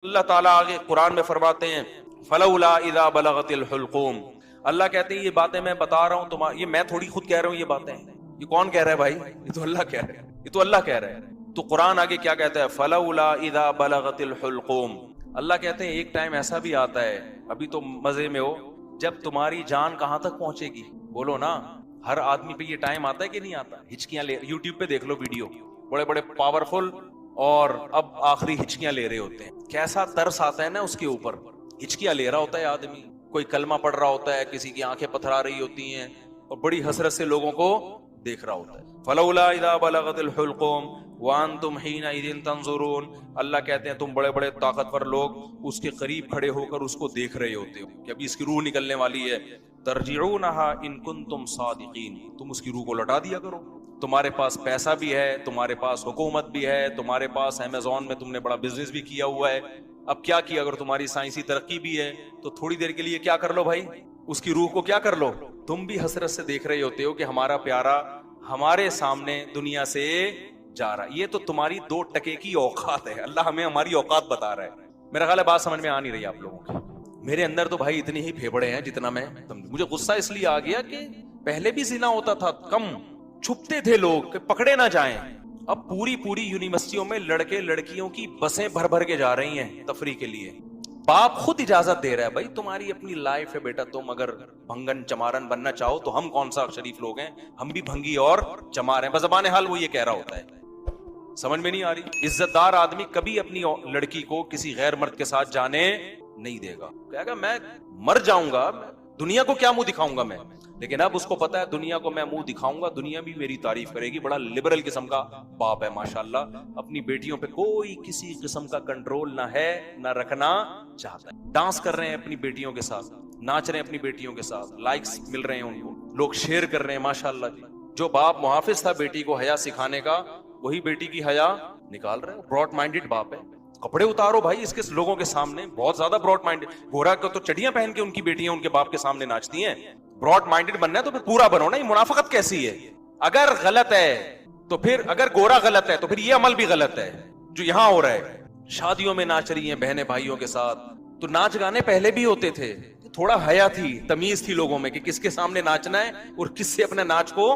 اللہ تعالیٰ آگے قرآن میں فرماتے ہیں فلولا اذا بلغت الحلقوم، اللہ کہتے ہیں یہ باتیں میں بتا رہا ہوں یہ میں تھوڑی خود کہہ رہا ہوں، یہ باتیں یہ کون کہہ رہا ہے بھائی؟ یہ تو اللہ کہہ رہا ہے، یہ تو اللہ کہہ رہا ہے۔ تو قرآن آگے کیا کہتا ہے؟ فلولا اذا بلغت الحلقوم، اللہ کہتے ہیں ایک ٹائم ایسا بھی آتا ہے، ابھی تو مزے میں ہو، جب تمہاری جان کہاں تک پہنچے گی؟ بولو نا، ہر آدمی پہ یہ ٹائم آتا ہے کہ نہیں آتا؟ ہچکیاں لے، یوٹیوب پہ دیکھ لو ویڈیو، بڑے بڑے پاورفل اور اب آخری ہچکیاں لے رہے ہوتے ہیں، کیسا ترس آتا ہے نا اس کے اوپر، ہچکیاں لے رہا ہوتا ہے آدمی، کوئی کلمہ پڑھ رہا ہوتا ہے، کسی کی آنکھیں پتھرا رہی ہوتی ہیں اور بڑی حسرت سے لوگوں کو دیکھ رہا ہوتا ہے۔ فلولا اذا بلغت الحلقوم وانتم حینئذ تنظرون، اللہ کہتے ہیں تم بڑے بڑے طاقتور لوگ اس کے قریب کھڑے ہو کر اس کو دیکھ رہے ہوتے ہو کہ ابھی اس کی روح نکلنے والی ہے۔ ترجعونہا ان کنتم صادقین، تم اس کی روح کو لوٹا دیا کرو، تمہارے پاس پیسہ بھی ہے، تمہارے پاس حکومت بھی ہے، تمہارے پاس امیزون میں تم نے بڑا بزنس بھی کیا ہوا ہے، اب کیا کیا؟ اگر تمہاری سائنسی ترقی بھی ہے تو تھوڑی دیر کے لیے کیا کر لو بھائی، اس کی روح کو کیا کر لو۔ تم بھی حسرت سے دیکھ رہے ہوتے ہو کہ ہمارا پیارا ہمارے سامنے دنیا سے جا رہا ہے، یہ تو تمہاری 2 ٹکے کی اوقات ہے، اللہ ہمیں ہماری اوقات بتا رہا ہے۔ میرا خیال ہے بات سمجھ میں آ نہیں رہی آپ لوگوں کی۔ میرے اندر تو بھائی اتنے ہی پھیپڑے ہیں جتنا میں مجھے غصہ اس لیے آ گیا کہ پہلے بھی زنا ہوتا تھا، کم چھپتے تھے لوگ کہ پکڑے نہ جائیں، اب پوری یونیورسٹیوں میں لڑکے لڑکیوں کی بسیں بھر بھر کے جا رہی ہیں تفریح کے لیے، باپ خود اجازت دے رہا ہے، بھائی تمہاری اپنی لائف ہے بیٹا، تم اگر بھنگن چمارن بننا چاہو تو ہم کون سا شریف لوگ ہیں، ہم بھی بھنگی اور چمار ہیں، بزبان حال وہ یہ کہہ رہا ہوتا ہے۔ سمجھ میں نہیں آ رہی؟ عزت دار آدمی کبھی اپنی لڑکی کو کسی غیر مرد کے ساتھ جانے نہیں دے گا، کہے گا میں مر جاؤں گا، دنیا کو کیا منہ دکھاؤں گا میں، لیکن اب اس کو پتا ہے دنیا کو میں منہ دکھاؤں گا، دنیا بھی میری تعریف کرے گی، بڑا لبرل قسم کا باپ ہے ماشاءاللہ، اپنی بیٹیوں پہ کوئی کسی قسم کا کنٹرول نہ ہے نہ رکھنا چاہتا ہے، ڈانس کر رہے ہیں اپنی بیٹیوں کے ساتھ، ناچ رہے ہیں اپنی بیٹیوں کے ساتھ، لائکس مل رہے ہیں ان کو، لوگ شیئر کر رہے ہیں ماشاءاللہ جی۔ جو باپ محافظ تھا بیٹی کو حیا سکھانے کا، وہی بیٹی کی حیا نکال رہے ہیں، براڈ مائنڈڈ باپ ہے۔ کپڑے اتارو بھائی اس کے لوگوں کے سامنے، بہت زیادہ براڈ مائنڈ، گورا کو تو چڑیاں پہن کے ان کی بیٹیاں ان کے باپ کے سامنے ناچتی ہیں، براڈ مائنڈڈ بننا ہے تو پھر پورا بنو نا، یہ منافقت کیسی ہے؟ اگر غلط ہے تو پھر، اگر گورا غلط ہے تو پھر یہ عمل بھی غلط ہے جو یہاں ہو رہا ہے۔ شادیوں میں ناچ رہی ہیں بہنیں بھائیوں کے ساتھ، تو ناچ گانے پہلے بھی ہوتے تھے، تھوڑا حیا تھی، تمیز تھی لوگوں میں کہ کس کے سامنے ناچنا ہے اور کس سے اپنے ناچ کو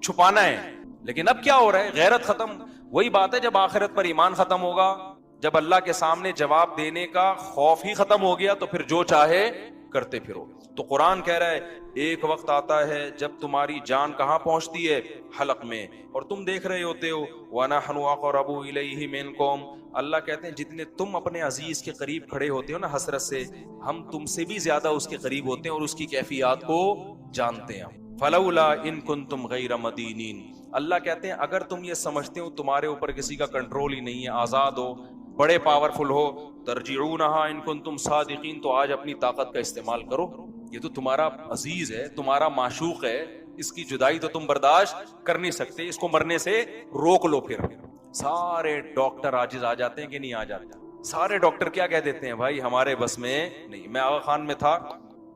چھپانا ہے، لیکن اب کیا ہو رہا ہے؟ غیرت ختم۔ وہی بات ہے جب آخرت پر ایمان ختم ہوگا، جب اللہ کے سامنے جواب دینے کا خوف ہی ختم ہو گیا تو پھر جو چاہے کرتے پھرو۔ تو قرآن کہہ رہا ہے ایک وقت آتا ہے جب تمہاری جان کہاں پہنچتی ہے؟ حلق میں، اور تم دیکھ رہے ہوتے ہو۔ وَنَحْنُ أَقْرَبُ إِلَيْهِ مِنْكُمْ، اللہ کہتے ہیں جتنے تم اپنے عزیز کے قریب کھڑے ہوتے ہو نا حسرت سے، ہم تم سے بھی زیادہ اس کے قریب ہوتے ہیں اور اس کی کیفیات کو جانتے ہیں۔ فَلَوْلَا إِن كُنْتُمْ غَيْرَ مَدِينِينَ، اللہ کہتے ہیں اگر تم یہ سمجھتے ہو تمہارے اوپر کسی کا کنٹرول ہی نہیں ہے، آزاد ہو، بڑے پاورفل ہو، ترجعونہا ان کنتم صادقین، تو آج اپنی طاقت کا استعمال کرو، یہ تو تمہارا عزیز ہے، تمہارا معشوق ہے، اس کی جدائی تو تم برداشت کر نہیں سکتے، اس کو مرنے سے روک لو۔ پھر سارے ڈاکٹر عاجز آ جاتے ہیں کہ نہیں آ جاتے؟ سارے ڈاکٹر کیا کہہ دیتے ہیں؟ بھائی ہمارے بس میں نہیں۔ میں آغا خان میں تھا،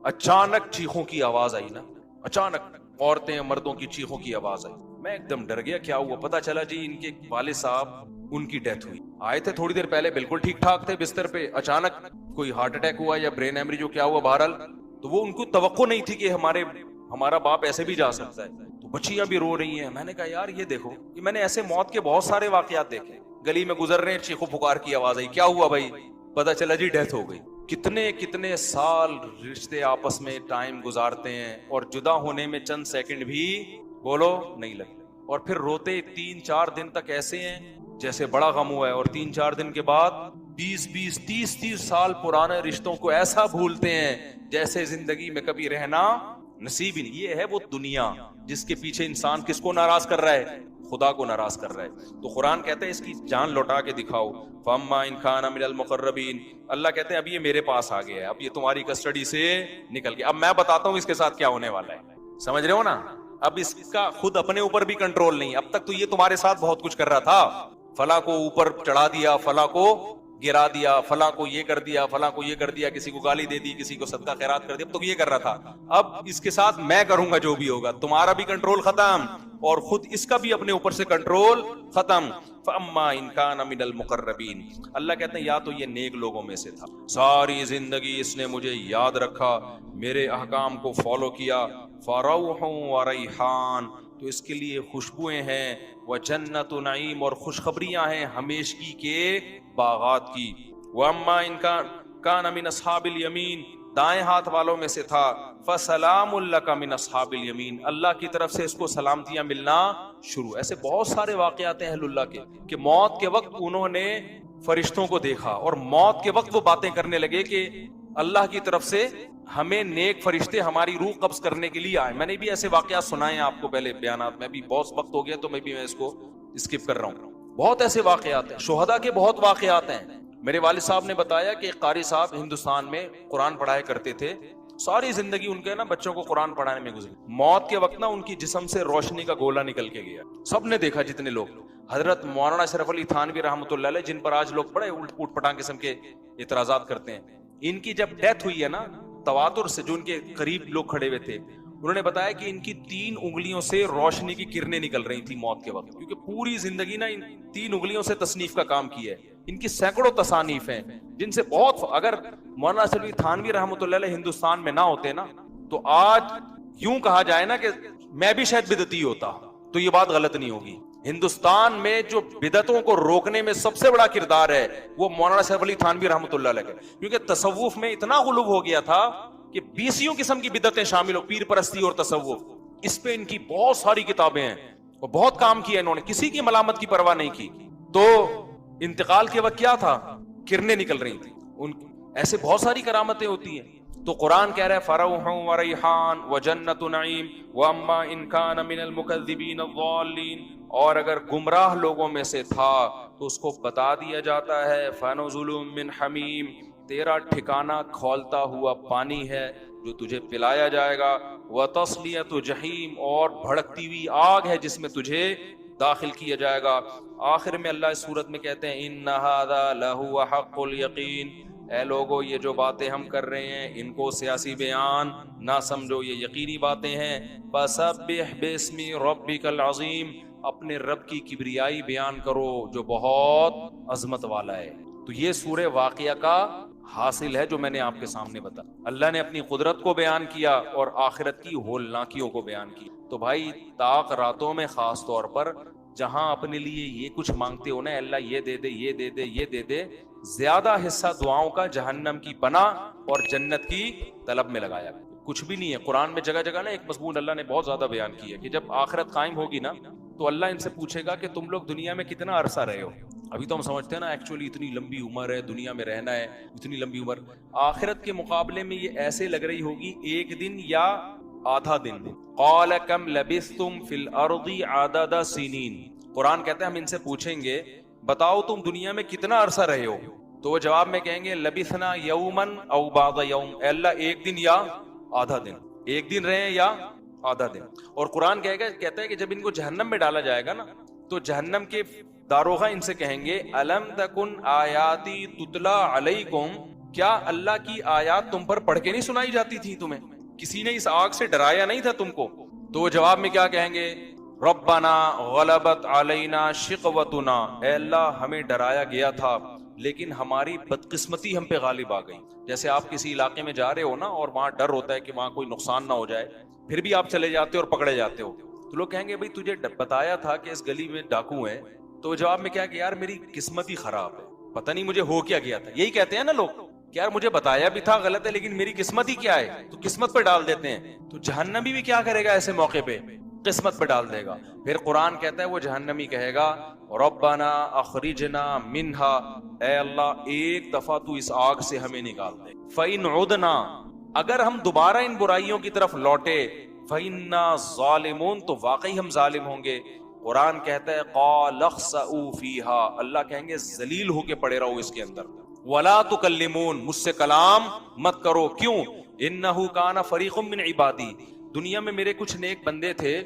اچانک چیخوں کی آواز آئی نا، اچانک عورتیں مردوں کی چیخوں کی آواز آئی، میں ایک دم ڈر گیا، کیا ہوا؟ پتا چلا جی ان کے والد صاحب ان کی ڈیتھ ہوئی، آئے تھے تھوڑی دیر پہلے بالکل ٹھیک ٹھاک تھے بستر پہ، اچانک کوئی ہارٹ اٹیک ہوا یا برین ایمری جو کیا ہوا بہرحال، تو وہ ان کو توقع نہیں تھی کہ ہمارا باپ ایسے بھی جا سکتا ہے، تو بچیاں بھی رو رہی ہیں۔ میں نے کہا یار یہ دیکھو، کہ میں نے ایسے موت کے بہت سارے واقعات دیکھے، گلی میں گزر رہے ہیں چیخو پکار کی آواز آئی، کیا ہوا بھائی؟ پتا چلا جی ڈیتھ ہو گئی۔ کتنے سال رشتے آپس میں ٹائم گزارتے ہیں اور جدا ہونے میں چند سیکنڈ بھی بولو نہیں لگتے، اور پھر روتے 3-4 دن تک ایسے ہیں جیسے بڑا غم ہوا ہے، اور 3-4 دن کے بعد 20-20 30-30 سال پرانے رشتوں کو ایسا بھولتے ہیں جیسے زندگی میں کبھی رہنا نصیب ہی نہیں۔ یہ ہے وہ دنیا جس کے پیچھے انسان کس کو ناراض کر رہا ہے؟ خدا کو ناراض کر رہا ہے۔ تو قرآن کہتا ہے اس کی جان لوٹا کے دکھاؤ۔ فَأَمَّا إِنْ كَانَ مِنَ الْمُقَرَّبِينَ، اللہ کہتے ہیں اب یہ میرے پاس آ گیا ہے، اب یہ تمہاری کسٹڈی سے نکل گیا، اب میں بتاتا ہوں اس کے ساتھ کیا ہونے والا ہے، سمجھ رہے ہو نا؟ اب اس کا خود اپنے اوپر بھی کنٹرول نہیں، اب تک تو یہ تمہارے ساتھ بہت کچھ کر رہا تھا، فلاں کو اوپر چڑھا دیا، فلاں کو گرا دیا، فلاں کو یہ کر دیا، فلاں کو یہ کر دیا، کسی کو گالی دے دی، کسی کو صدقہ خیرات کر دیا، اب تو یہ کر رہا تھا، اب اس کے ساتھ میں کروں گا جو بھی ہوگا، تمہارا بھی کنٹرول ختم اور خود اس کا بھی اپنے اوپر سے کنٹرول ختم. فَأَمَّا إِن كَانَ مِنَ الْمُقَرَّبِينَ، اللہ کہتے ہیں یا تو یہ نیک لوگوں میں سے تھا، ساری زندگی اس نے مجھے یاد رکھا، میرے احکام کو فالو کیا، فَرَوْحٌ وَرَيْحَانٌ، تو اس کے لیے خوشبوئیں ہیں، وَجَنَّتُ نعیم، اور خوشخبریاں ہیں ہمیشگی کے باغات کی. وَأَمَّا إِن كَانَ مِنْ أَصْحَابِ الْيَمِينَ، دائیں ہاتھ والوں میں سے تھا، فَسَلَامٌ لَكَ مِنْ أَصْحَابِ الْيَمِينَ، اللہ کی طرف سے اس کو سلامتیاں ملنا شروع. ایسے بہت سارے واقعات ہیں اہل اللہ کے کہ موت کے وقت انہوں نے فرشتوں کو دیکھا اور موت کے وقت وہ باتیں کرنے لگے کہ اللہ کی طرف سے ہمیں نیک فرشتے ہماری روح قبض کرنے کے لیے آئے. میں نے بھی ایسے واقعات سنائے ہیں آپ کو پہلے بیانات میں، بھی بہت وقت ہو گیا تو میں اس کو اسکپ کر رہا ہوں. بہت ایسے واقعات ہیں، شہداء کے بہت واقعات ہیں. میرے والد صاحب نے بتایا کہ ایک قاری صاحب ہندوستان میں قرآن پڑھایا کرتے تھے، ساری زندگی ان کے نا بچوں کو قرآن پڑھانے میں گزری، موت کے وقت نا ان کی جسم سے روشنی کا گولا نکل کے گیا. سب نے دیکھا جتنے لوگ. حضرت مولانا اشرف علی تھانوی رحمۃ اللہ علیہ، جن پر آج لوگ بڑے اوٹ پٹانگ قسم کے اعتراضات کرتے ہیں، ان کی جب ڈیتھ ہوئی ہے نا تواتر سے، جو ان کے قریب لوگ کھڑے ہوئے تھے، انہوں نے بتایا کہ ان کی 3 انگلیوں سے روشنی کی کرنیں نکل رہی تھی موت کے وقت، کیونکہ پوری زندگی نا ان 3 انگلیوں سے تصنیف کا کام کیا ہے. ان کی سینکڑوں تصانیف ہیں جن سے بہت، اگر مولانا اشرف تھانوی رحمۃ اللہ علیہ ہندوستان میں نہ ہوتے نا تو آج یوں کہا جائے نا کہ میں بھی شاید بدعتی ہوتا، تو یہ بات غلط نہیں ہوگی. ہندوستان میں جو بدعتوں کو روکنے میں سب سے بڑا کردار ہے وہ مولانا اشرف علی تھانوی رحمۃ اللہ علیہ کا، کیونکہ تصوف میں اتنا غلو ہو گیا تھا کہ 20 قسم کی بدعتیں شامل ہو، پیر پرستی اور تصوف، اس پہ ان کی بہت ساری کتابیں ہیں اور بہت کام کیا انہوں نے، کسی کی ملامت کی پرواہ نہیں کی. تو انتقال کے وقت کیا تھا؟ کرنیں نکل رہی تھی. ایسے بہت ساری کرامتیں ہوتی ہیں. تو قرآن کہہ رہا ہے فروح وریحان وجنت نعیم واما ان کان من المکذبین الضالین، اور اگر گمراہ لوگوں میں سے تھا تو اس کو بتا دیا جاتا ہے فنزل من حمیم، تیرا ٹھکانہ کھولتا ہوا پانی ہے جو تجھے پلایا جائے گا، وتصلیۃ جحیم، اور بھڑکتی ہوئی آگ ہے جس میں تجھے داخل کیا جائے گا. آخر میں اللہ اس صورت میں کہتے ہیں ان ھذا لہو حق الیقین، اے لوگو یہ جو باتیں ہم کر رہے ہیں ان کو سیاسی بیان نہ سمجھو، یہ یقینی باتیں ہیں. فسبح باسم ربک العظیم، اپنے رب کی کبریائی بیان کرو جو بہت عظمت والا ہے. تو یہ سورہ واقعہ کا حاصل ہے جو میں نے آپ کے سامنے بتایا. اللہ نے اپنی قدرت کو بیان کیا اور آخرت کی ہولناکیوں کو بیان کیا. تو بھائی طاق راتوں میں خاص طور پر جہاں اپنے لیے یہ کچھ مانگتے ہو نا، اللہ یہ دے دے یہ دے دے یہ دے دے، زیادہ حصہ دعاؤں کا جہنم کی پناہ اور جنت کی طلب میں لگایا. کچھ بھی نہیں ہے. قرآن میں جگہ جگہ نا ایک مضمون اللہ نے بہت زیادہ بیان کیا کہ جب آخرت قائم ہوگی نا تو اللہ ان سے پوچھے گا کہ تم لوگ دنیا میں کتنا عرصہ رہے ہو. ابھی تو ہم سمجھتے ہیں نا ایکچولی اتنی لمبی عمر ہے دنیا میں رہنا ہے، اتنی لمبی عمر. آخرت کے مقابلے میں یہ ایسے لگ رہی ہوگی 1 دن یا آدھا دن. قال کم لبثتم فی الارض عدد سنین، قرآن کہتا ہے ہم ان سے پوچھیں گے بتاؤ تم دنیا میں کتنا عرصہ رہے ہو، تو وہ جواب میں کہیں گے لبثنا یوما او بعض یوم، اے اللہ 1 دن یا آدھا دن، 1 دن رہے یا آدھا دن. اور قرآن کہتا ہے کہ جب ان کو جہنم میں ڈالا جائے گا نا تو جہنم کے داروغہ ان سے کہیں گے الم تکن آیاتی تتلا علیکم، کیا اللہ کی آیات تم پر پڑھ کے نہیں سنائی جاتی تھی، تمہیں کسی نے اس آگ سے ڈرایا نہیں تھا تم کو؟ تو وہ جواب میں کیا کہیں گے ربنا غلبت علینا شقوتنا، اے اللہ ہمیں ڈرایا گیا تھا لیکن ہماری بدقسمتی ہم پہ غالب آ گئی. جیسے آپ کسی علاقے میں جا رہے ہو نا اور وہاں ڈر ہوتا ہے کہ وہاں کوئی نقصان نہ ہو جائے، پھر بھی آپ چلے جاتے ہو اور پکڑے جاتے ہو، تو لوگ کہیں گے بھائی تجھے بتایا تھا کہ اس گلی میں ڈاکو ہیں، تو جواب میں کیا کہ یار میری قسمت ہی خراب ہے، پتہ نہیں مجھے ہو کیا گیا تھا. یہی کہتے ہیں نا لوگ کہ یار مجھے بتایا بھی تھا غلط ہے لیکن میری قسمت ہی کیا ہے، تو قسمت پہ ڈال دیتے ہیں. تو جہنمی بھی کیا کرے گا ایسے موقع پہ؟ قسمت پہ ڈال دے گا. پھر قرآن کہتا ہے وہ جہنمی کہے گا ربنا اخرجنا منہا، اے اللہ 1 دفعہ تو اس آگ سے ہمیں نکال دے. فإن عدنا، اگر ہم دوبارہ ان برائیوں کی طرف لوٹے، فإنا ظالمون، تو واقعی ہم ظالم ہوں گے. قرآن کہتا ہے قال اخسئوا فیہا، اللہ کہیں گے ذلیل ہو کے پڑے رہو اس کے اندر. ولا تکلمون، مجھ سے کلام مت کرو. کیوں؟ انہ کان فریق من عبادی، دنیا میں میرے کچھ نیک بندے تھے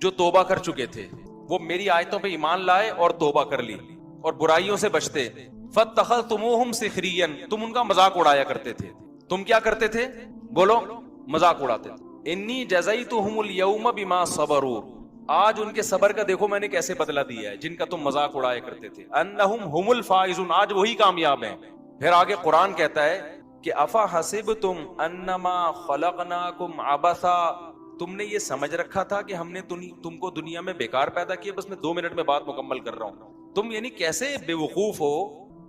جو توبہ کر چکے تھے، وہ میری آیتوں پہ ایمان لائے اور توبہ کر لی اور برائیوں سے بچتے. فَاتَّخَذْتُمُوهُمْ سِخْرِيًّا، تم ان کا مذاق اڑایا کرتے تھے. تم کیا کرتے تھے؟ بولو. مذاق اڑاتے تھے. انی جزیتہم اليوم بما صبروا، آج ان کے صبر کا دیکھو میں نے کیسے بدلہ دیا ہے، جن کا تم مذاق اڑایا کرتے تھے. انہم ہم الفائزون، آج وہی کامیاب ہیں. پھر آگے قرآن کہتا ہے کہ افا حسبتم انما خلقناکم عبثا، تم نے یہ سمجھ رکھا تھا کہ ہم نے تم کو دنیا میں بیکار پیدا کیا. بس میں 2 منٹ میں بات مکمل کر رہا ہوں. تم یعنی کیسے بے وقوف ہو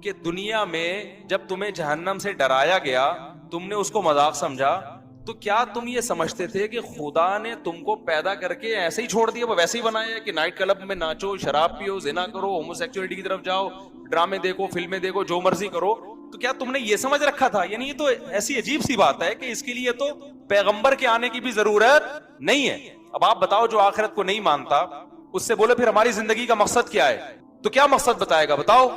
کہ دنیا میں جب تمہیں جہنم سے ڈرایا گیا تم نے اس کو مذاق سمجھا، تو کیا تم یہ سمجھتے تھے کہ خدا نے تم کو پیدا کر کے ایسے ہی چھوڑ دیا، وہ ویسے ہی بنایا ہے کہ نائٹ کلب میں ناچو، شراب پیو، زنا کرو، ہومو سیکچولیٹی کی طرف جاؤ، ڈرامے دیکھو، فلمیں دیکھو، جو مرضی کرو؟ تو کیا تم نے یہ سمجھ رکھا تھا؟ یعنی یہ تو ایسی عجیب سی بات ہے کہ اس کے لیے تو پیغمبر کے آنے کی بھی ضرورت نہیں ہے. اب آپ بتاؤ جو آخرت کو نہیں مانتا اس سے بولے پھر ہماری زندگی کا مقصد کیا ہے، تو کیا مقصد بتائے گا؟ بتاؤ.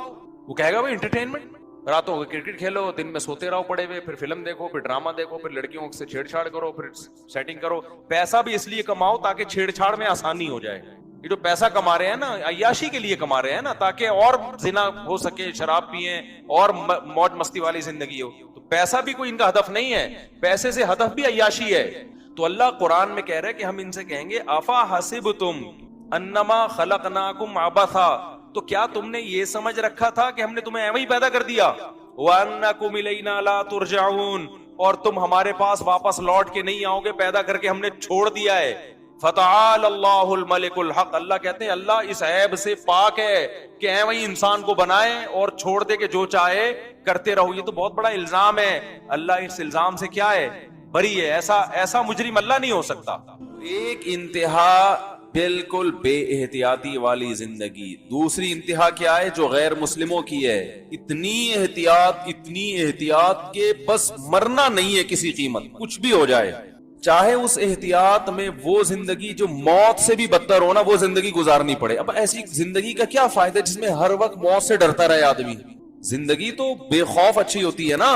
وہ کہے گا بھائی انٹرٹینمنٹ، راتوں کو کرکٹ کھیلو، دن میں سوتے رہو پڑے ہوئے، پھر فلم دیکھو، پھر ڈرامہ دیکھو، پھر لڑکیوں سے چھیڑ چھاڑ کرو، پھر سیٹنگ کرو. پیسہ بھی اس لیے کماؤ تاکہ چھیڑ چھاڑ میں آسانی ہو جائے. یہ جو پیسہ کما رہے ہیں نا، عیاشی کے لیے کما رہے ہیں نا، تاکہ اور زنا ہو سکے، شراب پئیں اور موج مستی والی زندگی ہو. تو پیسہ بھی کوئی ان کا ہدف نہیں ہے، پیسے سے ہدف بھی عیاشی ہے. تو اللہ قرآن میں کہہ رہے ہے کہ ہم ان سے کہیں گے افا حسبتم انما خلقناکم عبثا، تو کیا تم نے یہ سمجھ رکھا تھا کہ ہم نے تمہیں ایویں ہی پیدا کر دیا؟ وَأَنَّكُمْ إِلَيْنَا لَا تُرْجَعُونَ، اور تم ہمارے پاس واپس لوٹ کے نہیں آؤ گے، پیدا کر کے ہم نے چھوڑ دیا ہے. فَتَعَالَ اللَّهُ الْمَلِكُ الْحَقِّ، اللہ کہتے ہیں اللہ اس عیب سے پاک ہے کہ ایویں ہی انسان کو بنائے اور چھوڑ دے کہ جو چاہے کرتے رہو. یہ تو بہت بڑا الزام ہے. اللہ اس الزام سے کیا ہے؟ بری ہے. ایسا مجرم اللہ نہیں ہو سکتا. ایک انتہا بالکل بے احتیاطی والی زندگی. دوسری انتہا کیا ہے جو غیر مسلموں کی ہے؟ اتنی احتیاط کہ بس مرنا نہیں ہے کسی قیمت، کچھ بھی ہو جائے، چاہے اس احتیاط میں وہ زندگی جو موت سے بھی بدتر ہونا وہ زندگی گزارنی پڑے. اب ایسی زندگی کا کیا فائدہ جس میں ہر وقت موت سے ڈرتا رہے آدمی؟ زندگی تو بے خوف اچھی ہوتی ہے نا،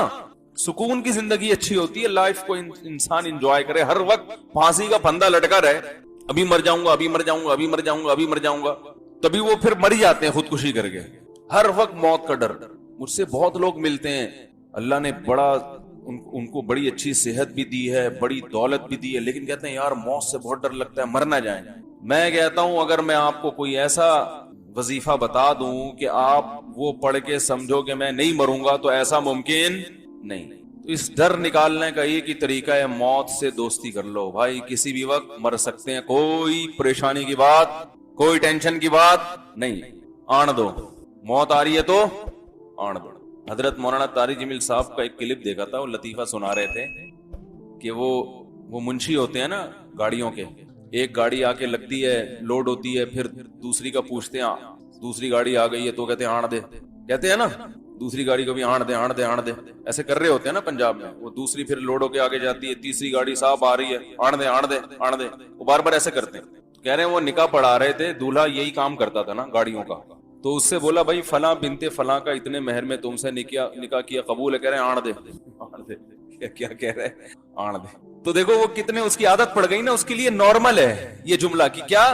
سکون کی زندگی اچھی ہوتی ہے. لائف کو انسان انجوائے کرے، ہر وقت پھانسی کا پھندا لٹکا رہے، ابھی مر جاؤں گا، ابھی مر جاؤں گا، ابھی مر جاؤں گا، ابھی مر جاؤں گا، تبھی وہ پھر مر جاتے ہیں خودکشی کر کے. ہر وقت موت کا ڈر. مجھ سے بہت لوگ ملتے ہیں، اللہ نے بڑا ان کو بڑی اچھی صحت بھی دی ہے، بڑی دولت بھی دی ہے، لیکن کہتے ہیں یار موت سے بہت ڈر لگتا ہے، مر نہ جائیں. میں کہتا ہوں اگر میں آپ کو کوئی ایسا وظیفہ بتا دوں کہ آپ وہ پڑھ کے سمجھو کہ میں نہیں مروں گا تو ایسا ممکن نہیں. اس ڈر نکالنے کا ایک ہی طریقہ ہے، موت سے دوستی کر لو. بھائی کسی بھی وقت مر سکتے ہیں، کوئی پریشانی کی بات، کوئی ٹینشن کی بات نہیں. آن دو، موت آ رہی ہے تو آن دو. حضرت مولانا طاری جمیل صاحب کا ایک کلپ دیکھا تھا، وہ لطیفہ سنا رہے تھے کہ وہ منشی ہوتے ہیں نا گاڑیوں کے، ایک گاڑی آ کے لگتی ہے، لوڈ ہوتی ہے، پھر دوسری کا پوچھتے ہیں دوسری گاڑی آ گئی ہے تو کہتے ہیں آن دے، کہتے ہیں نا دوسری گاڑی کو بھی آن دے آن دے آن دے، ایسے کر رہے ہوتے ہیں نا پنجاب میں. وہ دوسری پھر لوڈ ہو کے آگے جاتی ہے، تیسری گاڑی صاحب آ رہی ہے، آن دے آن دے آن دے. وہ بار بار ایسے کرتے ہیں. کہہ رہے ہیں وہ نکاح پڑھا رہے تھے، دولہا یہی کام کرتا تھا نا گاڑیوں کا، تو اس سے بولا بھائی فلاں بنت فلاں کا اتنے مہر میں تم سے نکاح کیا، قبول ہے؟ کہہ رہے ہیں آن دے آن دے. کیا کہہ رہے ہیں؟ آن دے. تو دیکھو وہ کتنے اس کی عادت پڑ گئی نا، اس کے لیے نارمل ہے یہ جملہ کہ کیا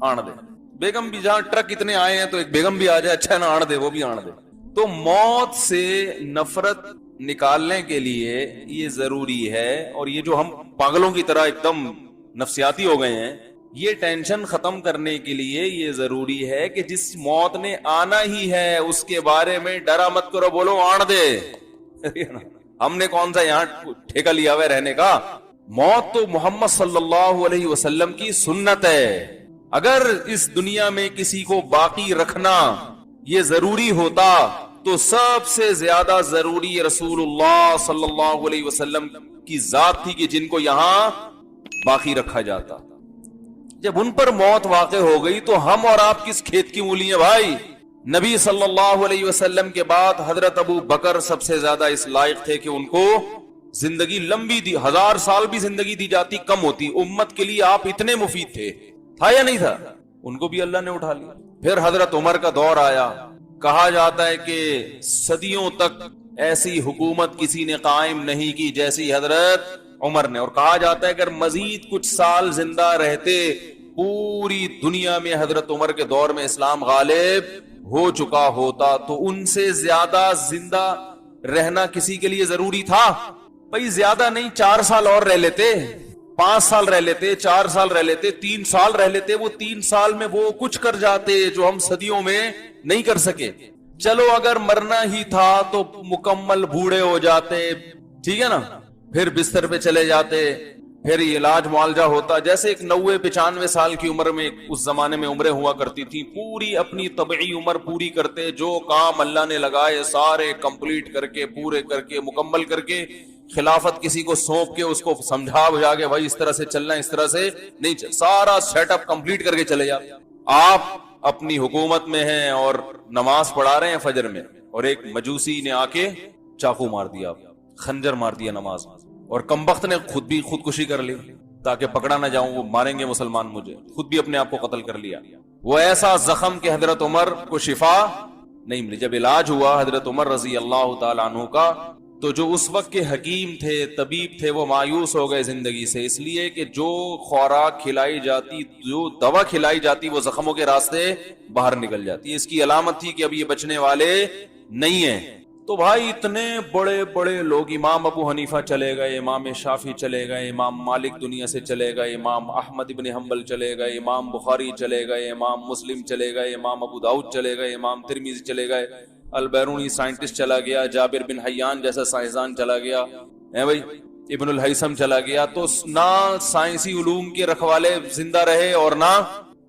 آن دے. بیگم بھی جہاں ٹرک اتنے آئے ہیں تو ایک بیگم بھی آ جائے، اچھا ہے نا، آن دے، وہ بھی آن دے. تو موت سے نفرت نکالنے کے لیے یہ ضروری ہے، اور یہ جو ہم پاگلوں کی طرح ایک دم نفسیاتی ہو گئے ہیں، یہ ٹینشن ختم کرنے کے لیے یہ ضروری ہے کہ جس موت نے آنا ہی ہے اس کے بارے میں ڈرا مت کرو، بولو آن دے. ہم نے کون سا یہاں ٹھیکہ لیا ہوا رہنے کا؟ موت تو محمد صلی اللہ علیہ وسلم کی سنت ہے. اگر اس دنیا میں کسی کو باقی رکھنا یہ ضروری ہوتا تو سب سے زیادہ ضروری رسول اللہ صلی اللہ علیہ وسلم کی ذات تھی کہ جن کو یہاں باقی رکھا جاتا. جب ان پر موت واقع ہو گئی تو ہم اور آپ کس کھیت کی مولی ہیں بھائی؟ نبی صلی اللہ علیہ وسلم کے بعد حضرت ابو بکر سب سے زیادہ اس لائق تھے کہ ان کو زندگی لمبی دی، 1000 سال بھی زندگی دی جاتی کم ہوتی. امت کے لیے آپ اتنے مفید تھے، تھا یا نہیں تھا؟ ان کو بھی اللہ نے اٹھا لیا. پھر حضرت عمر کا دور آیا. کہا جاتا ہے کہ صدیوں تک ایسی حکومت کسی نے قائم نہیں کی جیسی حضرت عمر نے، اور کہا جاتا ہے اگر مزید کچھ سال زندہ رہتے پوری دنیا میں حضرت عمر کے دور میں اسلام غالب ہو چکا ہوتا تو ان سے زیادہ زندہ رہنا کسی کے لیے ضروری تھا؟ بھائی زیادہ نہیں، 4 سال اور رہ لیتے، 5 سال رہ لیتے، 4 سال رہ لیتے، 3 سال رہ لیتے، وہ 3 سال میں وہ کچھ کر جاتے جو ہم صدیوں میں نہیں کر سکے۔ چلو اگر مرنا ہی تھا تو مکمل بوڑھے ہو جاتے، ٹھیک ہے نا، پھر بستر پہ چلے جاتے، پھر علاج معالجہ ہوتا، جیسے ایک 90-95 سال کی عمر میں اس زمانے میں عمریں ہوا کرتی تھی، پوری اپنی طبعی عمر پوری کرتے، جو کام اللہ نے لگائے سارے کمپلیٹ کر کے، پورے کر کے، مکمل کر کے، خلافت کسی کو سونپ کے اس کو سمجھا بجھا کے بھائی اس طرح سے چلنا ہے، اس طرح سے نہیں، سارا سیٹ اپ کمپلیٹ کر کے چلے جاتے۔ آپ اپنی حکومت میں ہیں اور نماز پڑھا رہے ہیں فجر میں، اور ایک مجوسی نے آ کے چاقو مار دیا، خنجر مار دیا نماز، اور کمبخت نے خود بھی خودکشی کر لی تاکہ پکڑا نہ جاؤں، وہ ماریں گے مسلمان مجھے، خود بھی اپنے آپ کو قتل کر لیا۔ وہ ایسا زخم کہ حضرت عمر کو شفا نہیں ملی۔ جب علاج ہوا حضرت عمر رضی اللہ تعالیٰ عنہ کا، تو جو اس وقت کے حکیم تھے، طبیب تھے، وہ مایوس ہو گئے زندگی سے، اس لیے کہ جو خوراک کھلائی جاتی، جو دوا کھلائی جاتی، وہ زخموں کے راستے باہر نکل جاتی، اس کی علامت تھی کہ اب یہ بچنے والے نہیں ہیں۔ تو بھائی اتنے بڑے بڑے لوگ، امام ابو حنیفہ چلے گئے، امام شافعی چلے گئے، امام مالک دنیا سے چلے گئے، امام احمد ابن حنبل چلے گئے، امام بخاری چلے گئے، امام مسلم چلے گئے، امام ابو داؤد چلے گئے، امام ترمذی چلے گئے، البیرونی سائنٹسٹ چلا گیا، جابر بن حیان جیسا سائنسدان چلا گیا ہے بھائی، ابن الہیثم چلا گیا، تو نہ سائنسی علوم کے رکھوالے زندہ رہے اور نہ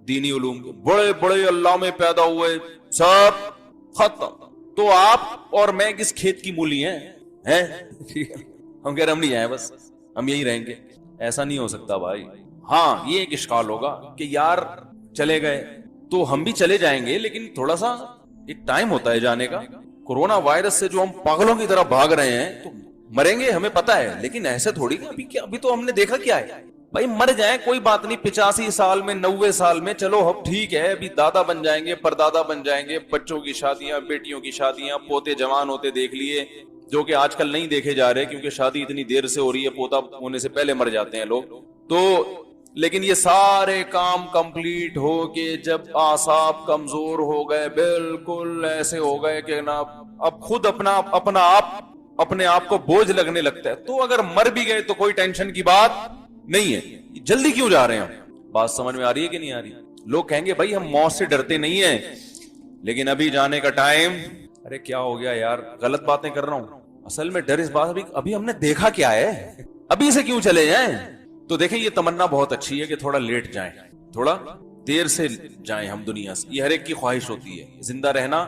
دینی علوم کے، بڑے بڑے علامے پیدا ہوئے، سب ختم۔ تو آپ اور میں کس کھیت کی مولی ہیں؟ ہم کہہ رہے ہم نہیں آئے، بس ہم یہی رہیں گے، ایسا نہیں ہو سکتا بھائی۔ ہاں یہ ایک اشکال ہوگا کہ یار چلے گئے تو ہم بھی چلے جائیں گے، لیکن تھوڑا سا ایک ٹائم ہوتا ہے جانے کا۔ کورونا وائرس سے جو ہم پاگلوں کی طرح بھاگ رہے ہیں تو مریں گے ہمیں پتا ہے، لیکن ایسے تھوڑی ابھی تو ہم نے دیکھا کیا ہے بھائی، مر جائیں کوئی بات نہیں، 85 سال میں، 90 سال میں، چلو اب ٹھیک ہے، ابھی دادا بن جائیں گے، پردادا بن جائیں گے، بچوں کی شادیاں، بیٹیوں کی شادیاں، پوتے جوان ہوتے دیکھ لیے، جو کہ آج کل نہیں دیکھے جا رہے کیونکہ شادی اتنی دیر سے ہو رہی ہے، پوتا ہونے سے پہلے مر جاتے ہیں لوگ۔ تو لیکن یہ سارے کام کمپلیٹ ہو کے جب اعصاب کمزور ہو گئے، بالکل ایسے ہو گئے کہ نا اب خود اپنے آپ کو بوجھ لگنے لگتا ہے، تو اگر مر بھی گئے تو کوئی ٹینشن کی بات نہیں ہے۔ جلدی کیوں جا رہے ہیں؟ بات سمجھ میں آ رہی ہے کہ نہیں آ رہی؟ لوگ کہیں گے بھائی ہم موت سے ڈرتے نہیں ہیں، لیکن ابھی جانے کا ٹائم، ارے کیا ہو گیا یار، غلط باتیں کر رہا ہوں، اصل میں ڈر اس بات، ابھی ہم نے دیکھا کیا ہے، ابھی سے کیوں چلے جائیں؟ تو دیکھیں یہ تمنا بہت اچھی ہے کہ تھوڑا لیٹ جائیں، تھوڑا دیر سے جائیں ہم دنیا سے، یہ ہر ایک کی خواہش ہوتی ہے، زندہ رہنا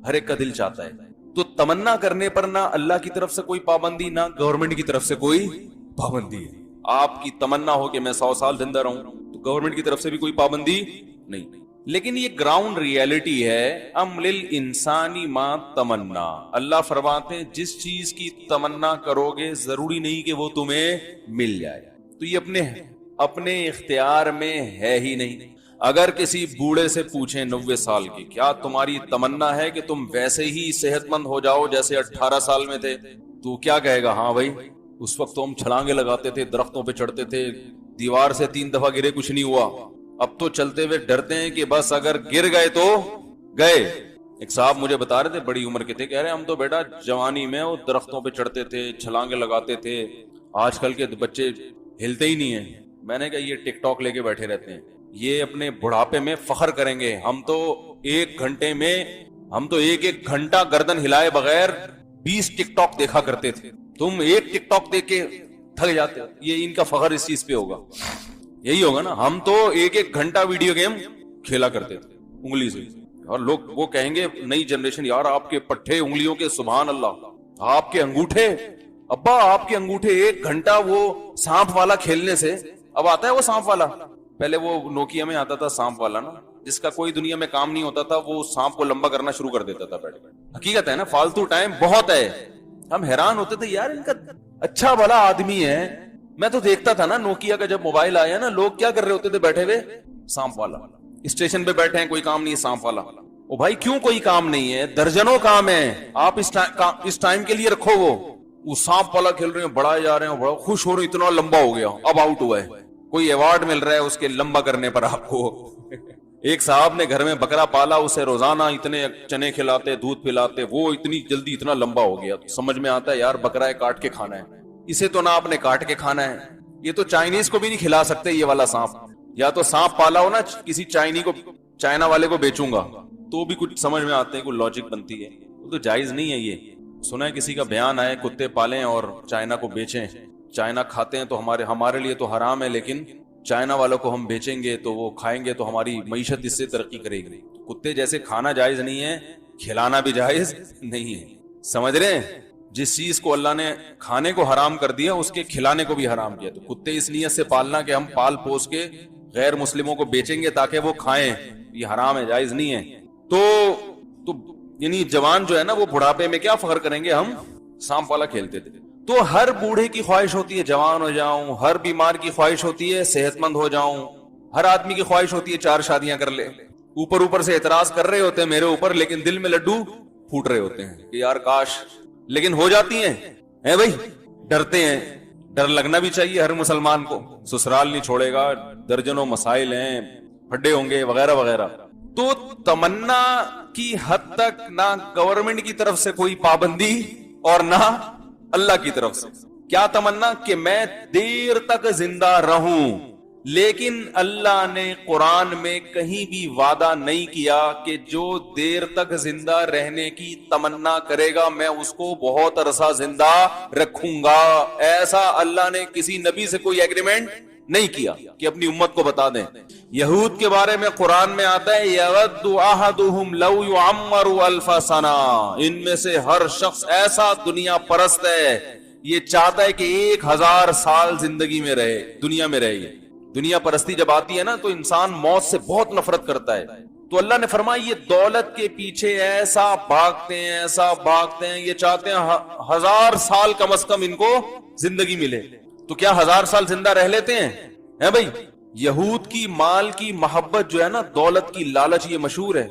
ہر ایک کا دل چاہتا ہے۔ تو تمنا کرنے پر نہ اللہ کی طرف سے کوئی پابندی، نہ گورنمنٹ کی طرف سے کوئی پابندی ہے۔ آپ کی تمنا ہو کہ میں 100 سال زندہ رہوں تو گورنمنٹ کی طرف سے بھی کوئی پابندی نہیں، لیکن یہ گراؤنڈ ریئلٹی ہے۔ ام للانسانی ما تمنا، اللہ فرماتے ہیں جس چیز کی تمنا کرو گے ضروری نہیں کہ وہ تمہیں مل جائے، تو یہ اپنے اختیار میں ہے ہی نہیں۔ اگر کسی بوڑھے سے پوچھیں 90 سال کی، کیا تمہاری تمنا ہے کہ تم ویسے ہی صحت مند ہو جاؤ جیسے 18 سال میں تھے، تو کیا کہے گا؟ ہاں بھائی اس وقت تو ہم چھلانگے لگاتے تھے، درختوں پہ چڑھتے تھے، دیوار سے 3 دفعہ گرے کچھ نہیں ہوا، اب تو چلتے ہوئے ڈرتے ہیں کہ بس اگر گر گئے تو گئے۔ ایک صاحب مجھے بتا رہے تھے، بڑی عمر کے تھے، کہہ رہے ہم تو بیٹا جوانی میں وہ درختوں پہ چڑھتے تھے، چھلانگے لگاتے تھے، آج کل کے بچے ہلتے ہی نہیں ہیں۔ میں نے کہا یہ ٹک ٹاک لے کے بیٹھے رہتے ہیں، یہ اپنے بڑھاپے میں فخر کریں گے، ہم تو ایک گھنٹہ گردن ہلائے بغیر 20 ٹک ٹاک دیکھا کرتے تھے، تم ایک ٹک ٹاک دیکھ کے تھک جاتے ہو، یہ ان کا فخر اس چیز پہ ہوگا، یہی ہوگا نا، ہم تو ایک گھنٹہ ویڈیو گیم کھیلا کرتے تھے انگلی سے، اور لوگ وہ کہیں گے نئی جنریشن، یار آپ کے پٹھے انگلیوں کے سبحان اللہ، آپ کے انگوٹھے، ابا آپ کے انگوٹھے 1 گھنٹہ وہ سانپ والا کھیلنے سے، اب آتا ہے وہ سانپ والا، پہلے وہ نوکیا میں آتا تھا سانپ والا نا، جس کا کوئی دنیا میں کام نہیں ہوتا تھا، وہ سانپ کو لمبا کرنا شروع کر دیتا تھا بیٹھ بیٹھ۔ حقیقت ہے نا، فالتو ٹائم بہت ہے، ہم حیران ہوتے تھے یار ان کا اچھا بھلا آدمی ہے۔ میں تو دیکھتا تھا نا نوکیا کا جب موبائل آیا نا، لوگ کیا کر رہے ہوتے تھے بیٹھے ہوئے، سانپ والا، اسٹیشن پہ بیٹھے ہیں کوئی کام نہیں ہے، سانپ والا۔ او بھائی کیوں کوئی کام نہیں ہے؟ درجنوں کام ہے، آپ اس ٹائم کے لیے رکھو، وہ سانپ والا کھیل رہے ہیں، بڑا جا رہے ہیں، بڑا خوش ہو رہے ہیں، اتنا لمبا ہو گیا، اب آؤٹ ہوا ہے، کوئی ایوارڈ مل رہا ہے اس کے لمبا کرنے پر آپ کو، ایک صاحب نے گھر میں بکرا پالا, اسے روزانہ اتنے چنے کھلاتے, دودھ پلاتے, وہ اتنی جلدی اتنا لمبا ہو گیا. سمجھ میں آتا ہے یار بکرا ہے کاٹ کے کھانا ہے, اسے تو نہ آپ نے کاٹ کے کھانا ہے, یہ تو چائنیز کو بھی نہیں کھلا سکتے یہ والا سانپ. یا تو سانپ پالا ہو نا کسی چائنا والے کو بیچوں گا تو بھی کچھ سمجھ میں آتے ہیں, کوئی لاجک بنتی ہے. وہ تو جائز نہیں ہے. یہ سنا ہے کسی کا بیان آئے کتے پالیں اور چائنا کو بیچیں, چائنا کھاتے ہیں تو ہمارے لیے تو حرام ہے, لیکن چائنا والوں کو ہم بیچیں گے تو وہ کھائیں گے تو ہماری معیشت اس سے ترقی کرے گی. کتے جیسے کھانا جائز نہیں ہے, کھلانا بھی جائز نہیں ہے. سمجھ رہے ہیں, جس چیز کو اللہ نے کھانے کو حرام کر دیا اس کے کھلانے کو بھی حرام کیا. تو کتے اس نیت سے پالنا کہ ہم پال پوس کے غیر مسلموں کو بیچیں گے تاکہ وہ کھائیں, یہ حرام ہے, جائز نہیں ہے. تو یعنی جوان جو ہے نا وہ بڑھاپے میں کیا فخر کریں گے, ہم سانپ والا کھیلتے تھے. تو ہر بوڑھے کی خواہش ہوتی ہے جوان ہو جاؤں, ہر بیمار کی خواہش ہوتی ہے صحت مند ہو جاؤں, ہر آدمی کی خواہش ہوتی ہے 4 شادیاں کر لے. اوپر سے اعتراض کر رہے ہوتے ہیں میرے اوپر, لیکن دل میں لڈو پھوٹ رہے ہوتے ہیں کہ یار کاش, لیکن ہو جاتی ہیں بھائی. ڈرتے ہیں, ڈر لگنا بھی چاہیے ہر مسلمان کو. سسرال نہیں چھوڑے گا, درجنوں مسائل ہیں, پھڈے ہوں گے وغیرہ وغیرہ. تو تمنا کی حد تک نہ گورنمنٹ کی طرف سے کوئی پابندی اور نہ اللہ کی طرف سے. کیا تمنا کہ میں دیر تک زندہ رہوں, لیکن اللہ نے قرآن میں کہیں بھی وعدہ نہیں کیا کہ جو دیر تک زندہ رہنے کی تمنا کرے گا میں اس کو بہت عرصہ زندہ رکھوں گا. ایسا اللہ نے کسی نبی سے کوئی ایگریمنٹ نہیں کیا کہ اپنی امت کو بتا دیں. یہود کے بارے میں قرآن میں آتا ہے یود احدہم لو یعمر الف سنہ, ان میں سے ہر شخص ایسا دنیا پرست ہے یہ چاہتا ہے کہ 1000 سال زندگی میں رہے, دنیا میں رہے. دنیا پرستی جب آتی ہے نا تو انسان موت سے بہت نفرت کرتا ہے. تو اللہ نے فرمایا یہ دولت کے پیچھے ایسا بھاگتے ہیں, یہ چاہتے ہیں 1000 سال کم از کم ان کو زندگی ملے. تو کیا 1000 سال زندہ رہ لیتے ہیں بھائی. یہود کی مال کی محبت جو ہے نا, دولت کی لالچ, یہ مشہور ہے.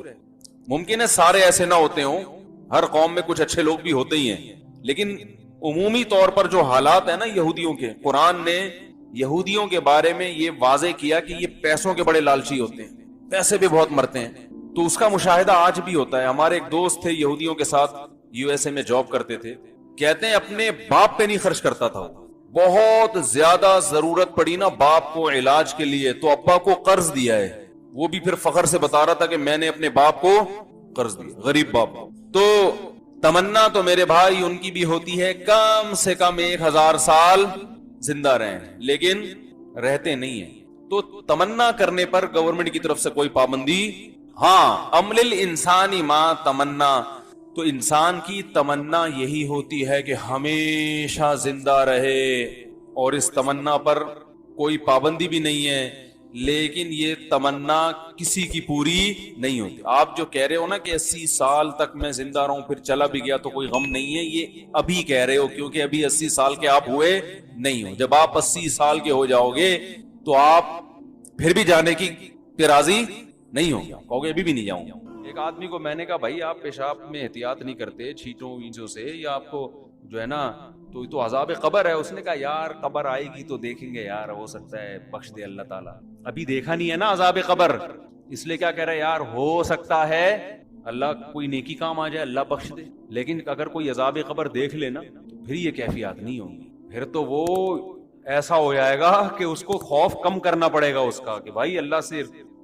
ممکن ہے سارے ایسے نہ ہوتے ہوں, ہر قوم میں کچھ اچھے لوگ بھی ہوتے ہی ہیں, لیکن عمومی طور پر جو حالات ہیں نا یہودیوں کے, قرآن نے یہودیوں کے بارے میں یہ واضح کیا کہ یہ پیسوں کے بڑے لالچی ہوتے ہیں, پیسے بھی بہت مرتے ہیں. تو اس کا مشاہدہ آج بھی ہوتا ہے. ہمارے ایک دوست تھے یہودیوں کے ساتھ, USA میں جاب کرتے تھے, کہتے ہیں اپنے باپ پہ نہیں خرچ کرتا تھا. بہت زیادہ ضرورت پڑی نا باپ کو علاج کے لیے تو ابا کو قرض دیا ہے. وہ بھی پھر فخر سے بتا رہا تھا کہ میں نے اپنے باپ کو قرض دیا, غریب باپ. تو تمنا تو میرے بھائی ان کی بھی ہوتی ہے کم سے کم 1000 سال زندہ رہیں, لیکن رہتے نہیں ہیں. تو تمنا کرنے پر گورنمنٹ کی طرف سے کوئی پابندی. ہاں عمل الانسانی ما تمنا, تو انسان کی تمنا یہی ہوتی ہے کہ ہمیشہ زندہ رہے, اور اس تمنا پر کوئی پابندی بھی نہیں ہے, لیکن یہ تمنا کسی کی پوری نہیں ہوتی. آپ جو کہہ رہے ہو نا کہ 80 سال تک میں زندہ رہوں پھر چلا بھی گیا تو کوئی غم نہیں ہے, یہ ابھی کہہ رہے ہو کیونکہ ابھی 80 سال کے آپ ہوئے نہیں ہو. جب آپ 80 سال کے ہو جاؤ گے تو آپ پھر بھی جانے کی راضی نہیں ہوں گے, کہو گے ابھی بھی نہیں جاؤں گا. ایک آدمی کو میں نے کہا بھائی آپ پیشاب میں احتیاط نہیں کرتے چھینٹوں وینچوں سے, یا آپ کو جو ہے نا تو عذاب قبر ہے. اس نے کہا یار قبر آئے گی تو دیکھیں گے یار, ہو سکتا ہے بخش دے اللہ تعالیٰ, ابھی دیکھا نہیں ہے نا عذاب قبر, اس لیے کیا کہہ رہا ہے یار ہو سکتا ہے اللہ کوئی نیکی کام آ جائے اللہ بخش دے. لیکن اگر کوئی عذاب قبر دیکھ لے نا تو پھر یہ کیفیات نہیں ہوں گی, پھر تو وہ ایسا ہو جائے گا کہ اس کو خوف کم کرنا پڑے گا اس کا کہ بھائی اللہ سے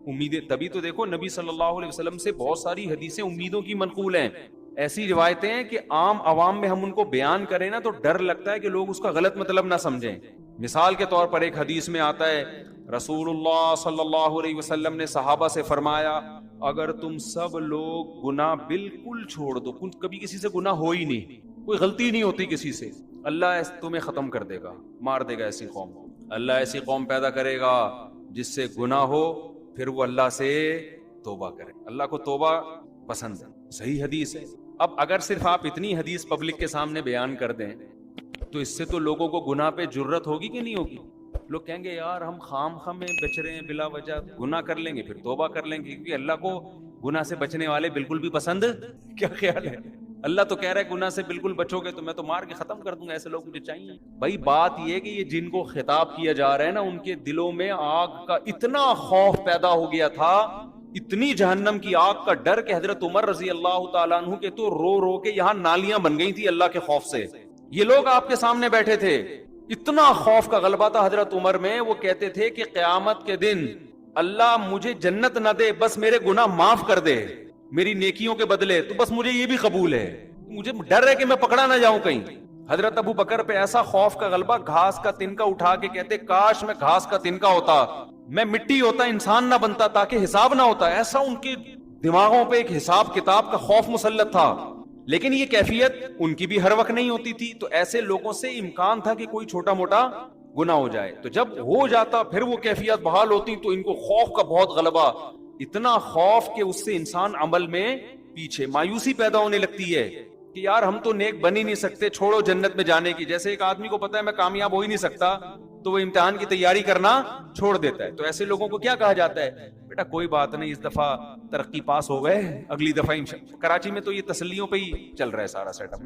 امیدیں. تبھی تو دیکھو نبی صلی اللہ علیہ وسلم سے بہت ساری حدیثیں امیدوں کی منقول ہیں, ایسی روایتیں ہیں کہ عام عوام میں ہم ان کو بیان کریں نا تو ڈر لگتا ہے کہ لوگ اس کا غلط مطلب نہ سمجھیں. مثال کے طور پر ایک حدیث میں آتا ہے رسول اللہ صلی اللہ علیہ وسلم نے صحابہ سے فرمایا اگر تم سب لوگ گناہ بالکل چھوڑ دو, کبھی کسی سے گناہ ہو ہی نہیں, کوئی غلطی نہیں ہوتی کسی سے, اللہ تمہیں ختم کر دے گا, مار دے گا ایسی قوم. اللہ ایسی قوم پیدا کرے گا جس سے گناہ ہو پھر وہ اللہ سے توبہ کرے. اللہ کو توبہ پسند ہے, صحیح حدیث ہے. اب اگر صرف آپ اتنی حدیث پبلک کے سامنے بیان کر دیں تو اس سے تو لوگوں کو گناہ پہ جرت ہوگی کہ نہیں ہوگی. لوگ کہیں گے یار ہم خام خام میں بچ رہے ہیں, بلا وجہ گناہ کر لیں گے پھر توبہ کر لیں گے, کیونکہ اللہ کو گناہ سے بچنے والے بالکل بھی پسند. کیا خیال ہے, اللہ تو کہہ رہا ہے گناہ سے بالکل بچو گے تو میں تو مار کے ختم کر دوں گا, ایسے لوگ مجھے چاہیے. بھائی بات یہ ہے کہ یہ جن کو خطاب کیا جا رہا ہے نا ان کے دلوں میں آگ کا اتنا خوف پیدا ہو گیا تھا, اتنی جہنم کی آگ کا ڈر کہ حضرت عمر رضی اللہ تعالیٰ عنہ کے تو رو رو کے یہاں نالیاں بن گئی تھی اللہ کے خوف سے. یہ لوگ آپ کے سامنے بیٹھے تھے, اتنا خوف کا غلبہ تھا حضرت عمر میں, وہ کہتے تھے کہ قیامت کے دن اللہ مجھے جنت نہ دے, بس میرے گناہ معاف کر دے میری نیکیوں کے بدلے, تو بس مجھے یہ بھی قبول ہے, مجھے ڈر ہے کہ میں پکڑا نہ جاؤں کہیں. حضرت ابو بکر پہ ایسا خوف کا غلبہ, گھاس کا تنکا اٹھا کے کہتے کاش میں گھاس کا تنکا ہوتا, میں مٹی ہوتا, انسان نہ بنتا تاکہ حساب نہ ہوتا. ایسا ان کے دماغوں پہ ایک حساب کتاب کا خوف مسلط تھا. لیکن یہ کیفیت ان کی بھی ہر وقت نہیں ہوتی تھی, تو ایسے لوگوں سے امکان تھا کہ کوئی چھوٹا موٹا گناہ ہو جائے, تو جب ہو جاتا پھر وہ کیفیت بحال ہوتی, تو ان کو خوف کا بہت غلبہ, اتنا خوف کہ اس سے انسان عمل میں پیچھے, مایوسی پیدا ہونے لگتی ہے کہ یار ہم تو نیک بن ہی نہیں سکتے, چھوڑو جنت میں جانے کی. جیسے ایک آدمی کو پتا ہے میں کامیاب ہو ہی نہیں سکتا, تو وہ امتحان کی تیاری کرنا چھوڑ دیتا ہے. تو ایسے لوگوں کو کیا کہا جاتا ہے, بیٹا کوئی بات نہیں, اس دفعہ ترقی پاس ہو گئے, اگلی دفعہ کراچی میں تو یہ تسلیوں پہ ہی چل رہا ہے سارا سیٹ اپ,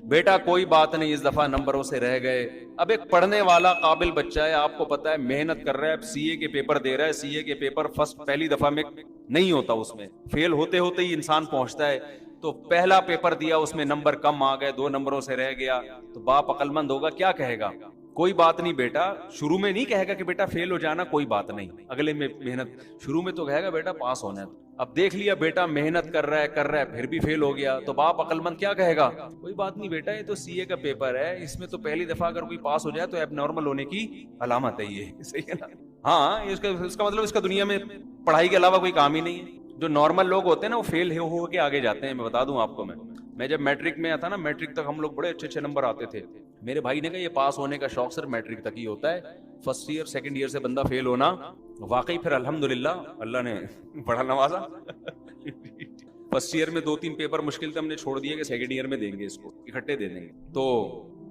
بیٹا کوئی بات نہیں اس دفعہ نمبروں سے رہ گئے. اب ایک پڑھنے والا قابل بچہ ہے, آپ کو پتا ہے محنت کر رہا ہے, اب سی اے کے پیپر دے رہا ہے, سی اے کے پیپر فرسٹ پہلی دفعہ میں نہیں ہوتا, اس میں فیل ہوتے ہوتے ہی انسان پہنچتا ہے. تو پہلا پیپر دیا, اس میں نمبر کم آ گئے, 2 نمبروں سے رہ گیا, تو باپ عقل مند ہوگا, کیا کہے گا, کوئی بات نہیں بیٹا, شروع میں نہیں کہے گا کہ بیٹا فیل ہو جانا کوئی بات نہیں, اگلے میں محنت, شروع میں تو کہے گا بیٹا پاس ہونا ہے. اب دیکھ لیا بیٹا محنت کر رہا ہے پھر بھی فیل ہو گیا, تو باپ عقل مند کیا کہے گا, کوئی بات نہیں بیٹا, یہ تو سی اے کا پیپر ہے, اس میں تو پہلی دفعہ اگر کوئی پاس ہو جائے تو ایب نارمل ہونے کی علامت ہے, یہ صحیح ہے نا. ہاں اس کا مطلب اس کا دنیا میں پڑھائی کے علاوہ کوئی کام ہی نہیں ہے. جو نارمل لوگ ہوتے ہیں نا وہ فیل ہو کے آگے جاتے ہیں. میں بتا دوں آپ کو, میں جب میٹرک میں آتا نا, میٹرک تک ہم لوگ بڑے اچھے نمبر آتے تھے. میرے بھائی نے کہا یہ پاس ہونے کا شوق صرف میٹرک تک ہی ہوتا ہے, فرسٹ ایئر سیکنڈ ایئر سے بندہ فیل ہونا. واقعی پھر الحمدللہ اللہ نے بڑا نوازا. فرسٹ ایئر میں 2-3 پیپر مشکل تھے, ہم نے چھوڑ دیا کہ سیکنڈ ایئر میں دیں گے, اس کو اکٹھے دے دیں گے. تو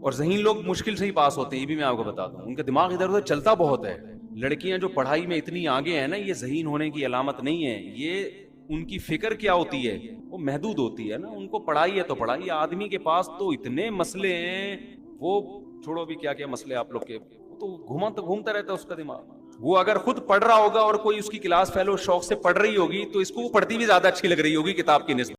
اور ذہین لوگ مشکل سے ہی پاس ہوتے ہیں, یہ بھی میں آپ کو بتا دوں, ان کا دماغ ادھر ادھر چلتا بہت ہے. لڑکیاں جو پڑھائی میں اتنی آگے ہیں نا, یہ ذہین ہونے کی علامت نہیں ہے, یہ ان کی فکر کیا ہوتی ہے, وہ محدود ہوتی ہے نا. ان کو پڑھائی ہے تو پڑھائی, آدمی کے پاس تو اتنے مسئلے ہیں, وہ چھوڑو بھی کیا کیا مسئلے آپ لوگ کے, تو گھومتا رہتا ہے اس کا دماغ. وہ اگر خود پڑھ رہا ہوگا اور کوئی اس کی کلاس فیلو شوق سے پڑھ رہی ہوگی, تو اس کو وہ پڑھتی بھی زیادہ اچھی لگ رہی ہوگی کتاب کی نسبت.